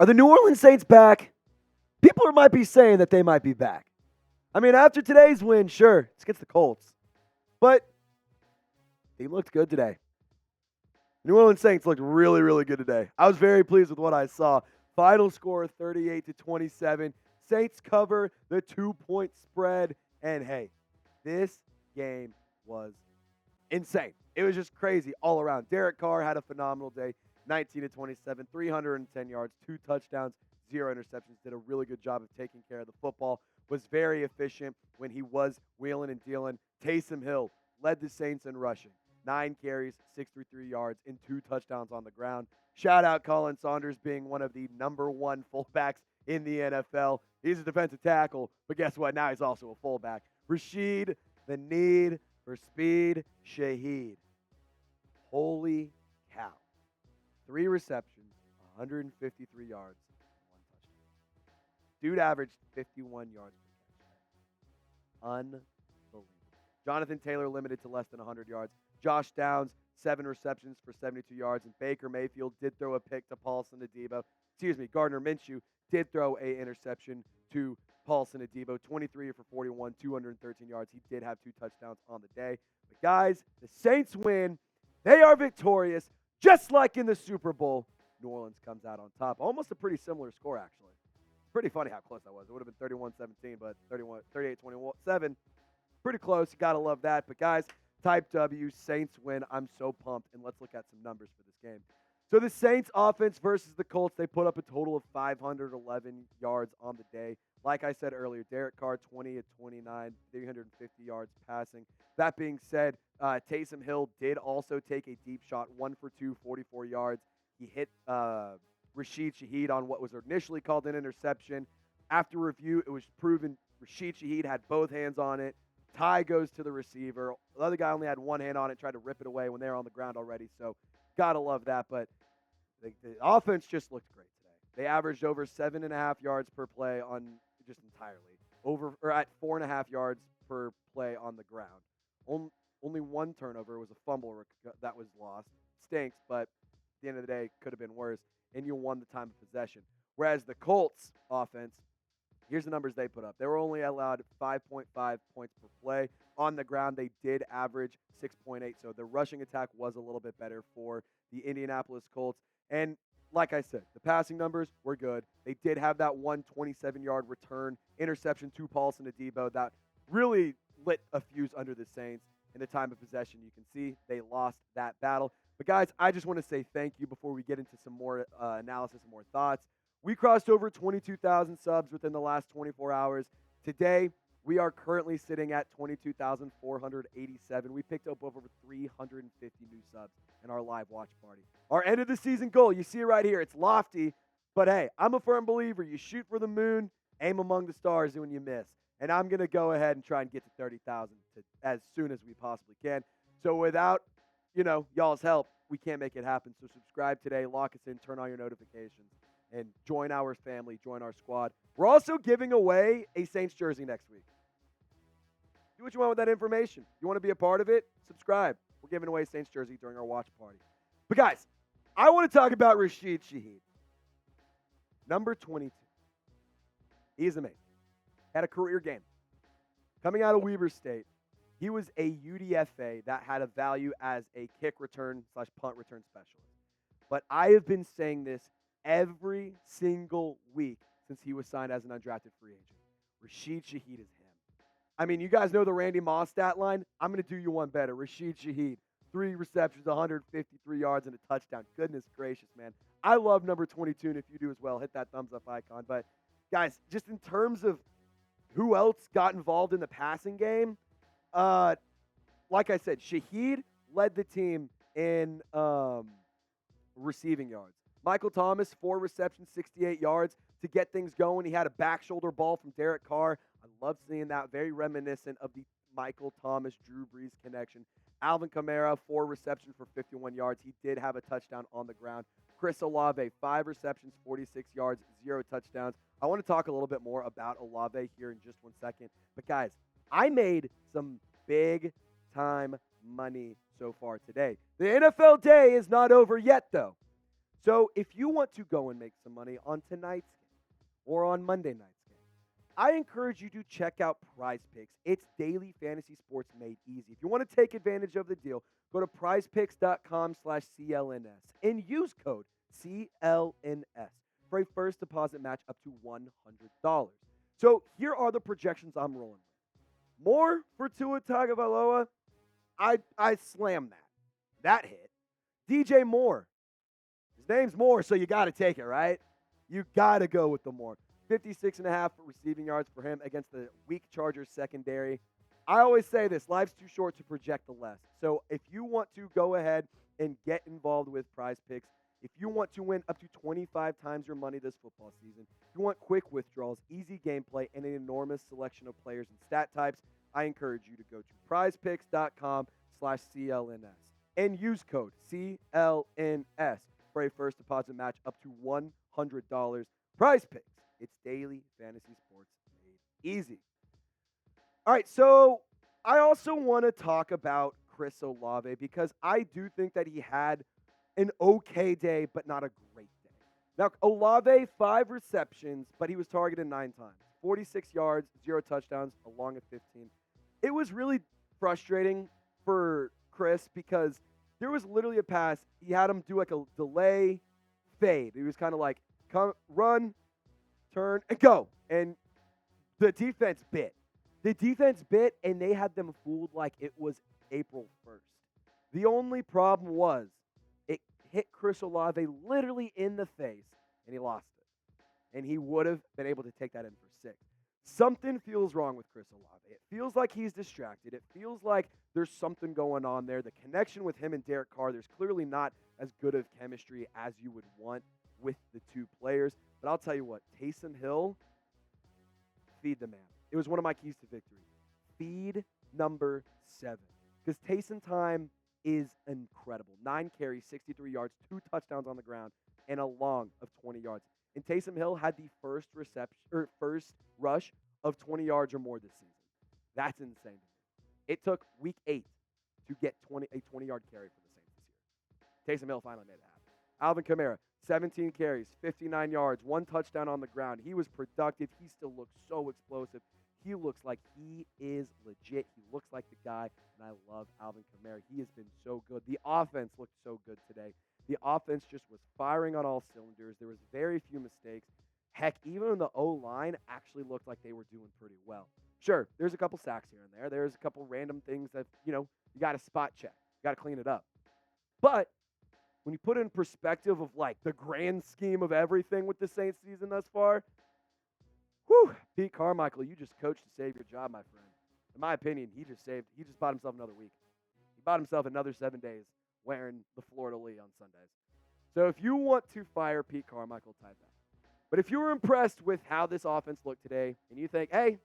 Are the New Orleans Saints back? People might be saying that they might be back. I mean, after today's win, sure, it's against the Colts, but they looked good today. The New Orleans Saints looked really, really good today. I was very pleased with what I saw. Final score 38-27. Saints cover the 2-point spread. And hey, this game was insane. It was just crazy all around. Derek Carr had a phenomenal day. 19-27, 310 yards, 2 touchdowns, 0 interceptions. Did a really good job of taking care of the football. Was very efficient when he was wheeling and dealing. Taysom Hill led the Saints in rushing. 9 carries, 633 yards, and 2 touchdowns on the ground. Shout out Khalen Saunders being one of the number 1 fullbacks in the NFL. He's a defensive tackle, but guess what? Now he's also a fullback. Rasheed, the need for speed, Shaheed. Holy cow. 3 receptions, 153 yards, 1 touchdown. Dude averaged 51 yards per catch. Unbelievable. Jonathtan Taylor limited to less than 100 yards. Josh Downs, 7 receptions for 72 yards. And Baker Mayfield did throw a pick to Paulson Adebo. Gardner Minshew did throw an interception to Paulson Adebo. 23 for 41, 213 yards. He did have 2 touchdowns on the day. But guys, the Saints win. They are victorious. Just like in the Super Bowl, New Orleans comes out on top. Almost a pretty similar score, actually. Pretty funny how close that was. It would have been 31-17, but 38-27. Pretty close. You got to love that. But, guys, type W, Saints win. I'm so pumped. And let's look at some numbers for this game. So the Saints offense versus the Colts, they put up a total of 511 yards on the day. Like I said earlier, Derek Carr, 20 of 29, 350 yards passing. That being said, Taysom Hill did also take a deep shot, 1 for 2, 44 yards. He hit Rasheed Shaheed on what was initially called an interception. After review, it was proven Rasheed Shaheed had both hands on it. Tie goes to the receiver. The other guy only had one hand on it, tried to rip it away when they were on the ground already. So, gotta love that. But the offense just looked great today. They averaged over 7.5 yards per play on just entirely. At 4.5 yards per play on the ground. Only 1 turnover was a fumble that was lost. Stinks, but at the end of the day, could have been worse. And you won the time of possession. Whereas the Colts offense, here's the numbers they put up. They were only allowed 5.5 points per play. On the ground, they did average 6.8. So the rushing attack was a little bit better for the Indianapolis Colts. And like I said, the passing numbers were good. They did have that 127-yard return interception to Paulson Adebo that really lit a fuse under the Saints. In the time of possession, you can see they lost that battle. But guys, I just want to say thank you before we get into some more analysis and more thoughts. We crossed over 22,000 subs within the last 24 hours. Today, we are currently sitting at 22,487. We picked up over 350 new subs in our live watch party. Our end of the season goal, you see it right here. It's lofty, but hey, I'm a firm believer. You shoot for the moon, aim among the stars when you miss. And I'm going to go ahead and try and get to 30,000 as soon as we possibly can. So without, y'all's help, we can't make it happen. So subscribe today, lock us in, turn on your notifications, and join our family, join our squad. We're also giving away a Saints jersey next week. Do what you want with that information. You want to be a part of it? Subscribe. We're giving away a Saints jersey during our watch party. But guys, I want to talk about Rasheed Shaheed. Number 22. He is amazing. Had a career game. Coming out of Weber State, he was a UDFA that had a value as a kick return / punt return specialist. But I have been saying this every single week since he was signed as an undrafted free agent. Rasheed Shaheed is him. I mean, you guys know the Randy Moss stat line. I'm going to do you one better. Rasheed Shaheed, 3 receptions, 153 yards, and a touchdown. Goodness gracious, man. I love number 22, and if you do as well, hit that thumbs up icon. But, guys, just in terms of who else got involved in the passing game, like I said, Shaheed led the team in receiving yards. Michael Thomas, 4 receptions, 68 yards to get things going. He had a back shoulder ball from Derek Carr. I love seeing that. Very reminiscent of the Michael Thomas, Drew Brees connection. Alvin Kamara, 4 receptions for 51 yards. He did have a touchdown on the ground. Chris Olave, 5 receptions, 46 yards, 0 touchdowns. I want to talk a little bit more about Olave here in just 1 second. But, guys, I made some big-time money so far today. The NFL day is not over yet, though. So if you want to go and make some money on tonight's game or on Monday night's game, I encourage you to check out Prize Picks. It's daily fantasy sports made easy. If you want to take advantage of the deal, go to prizepicks.com/CLNS and use code CLNS for a first deposit match up to $100. So here are the projections I'm rolling with. More for Tua Tagovailoa. I slam that. That hit. DJ Moore. His name's Moore, so you got to take it, right? You got to go with the Moore. 56.5 receiving yards for him against the weak Chargers secondary. I always say this, life's too short to project the less. So if you want to go ahead and get involved with Prize Picks, if you want to win up to 25 times your money this football season, if you want quick withdrawals, easy gameplay, and an enormous selection of players and stat types, I encourage you to go to prizepicks.com/CLNS and use code CLNS for a first deposit match up to $100. Prize Picks. It's daily fantasy sports made easy. All right, so I also want to talk about Chris Olave because I do think that he had an okay day, but not a great day. Now, Olave, 5 receptions, but he was targeted 9 times. 46 yards, 0 touchdowns, along at 15. It was really frustrating for Chris because there was literally a pass. He had him do like a delay fade. He was kind of like, come, run, turn, and go. And the defense bit. The defense bit, and they had them fooled like it was April 1st. The only problem was it hit Chris Olave literally in the face, and he lost it. And he would have been able to take that in for 6. Something feels wrong with Chris Olave. It feels like he's distracted. It feels like there's something going on there. The connection with him and Derek Carr, there's clearly not as good of chemistry as you would want with the two players. But I'll tell you what, Taysom Hill, feed the man. It was one of my keys to victory. Feed number 7. Because Taysom time is incredible. 9 carries, 63 yards, 2 touchdowns on the ground, and a long of 20 yards. And Taysom Hill had the first rush of 20 yards or more this season. That's insane to me. It took week 8 to get a 20-yard carry for the Saints this year. Taysom Hill finally made it happen. Alvin Kamara, 17 carries, 59 yards, 1 touchdown on the ground. He was productive. He still looks so explosive. He looks like he is legit. He looks like the guy, and I love Alvin Kamara. He has been so good. The offense looked so good today. The offense just was firing on all cylinders. There was very few mistakes. Heck, even the O-line actually looked like they were doing pretty well. Sure, there's a couple sacks here and there. There's a couple random things that, you got to spot check. You got to clean it up. But when you put it in perspective of, like, the grand scheme of everything with the Saints season thus far, Pete Carmichael, you just coached to save your job, my friend. In my opinion, he just bought himself another week. He bought himself another 7 days wearing the Fleur-de-Lis on Sundays. So if you want to fire Pete Carmichael, type that. But if you were impressed with how this offense looked today, and you think, hey,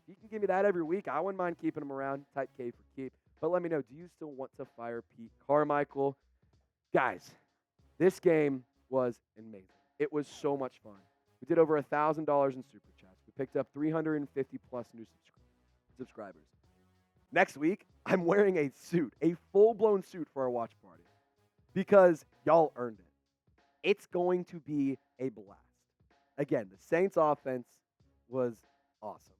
you can give me that every week, I wouldn't mind keeping him around, type K for keep. But let me know, do you still want to fire Pete Carmichael? Guys, this game was amazing. It was so much fun. We did over $1,000 in Super Chats. We picked up 350-plus new subscribers. Next week, I'm wearing a suit, a full-blown suit for our watch party because y'all earned it. It's going to be a blast. Again, the Saints offense was awesome.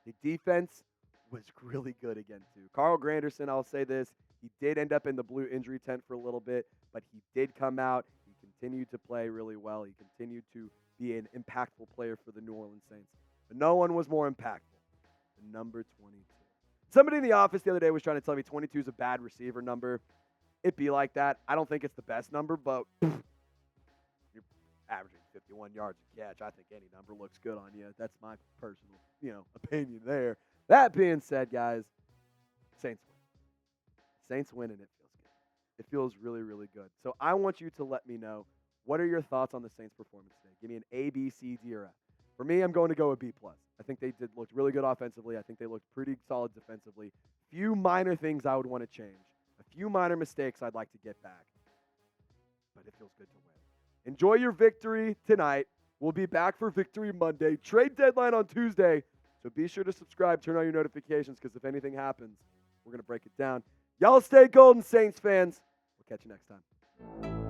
The defense was really good again, too. Carl Granderson, I'll say this, he did end up in the blue injury tent for a little bit, but he did come out. He continued to play really well. He continued to be an impactful player for the New Orleans Saints. But no one was more impactful than number 22. Somebody in the office the other day was trying to tell me 22 is a bad receiver number. It'd be like that. I don't think it's the best number, but you're averaging 51 yards a catch. I think any number looks good on you. That's my personal, opinion there. That being said, guys, Saints win. Saints win, and it feels good. It feels really, really good. So I want you to let me know, what are your thoughts on the Saints' performance today? Give me an A, B, C, D, or F. For me, I'm going to go with B+. I think they looked really good offensively. I think they looked pretty solid defensively. Few minor things I would want to change. A few minor mistakes I'd like to get back. But it feels good to win. Enjoy your victory tonight. We'll be back for Victory Monday. Trade deadline on Tuesday. So be sure to subscribe, turn on your notifications, because if anything happens, we're going to break it down. Y'all stay golden, Saints fans. We'll catch you next time.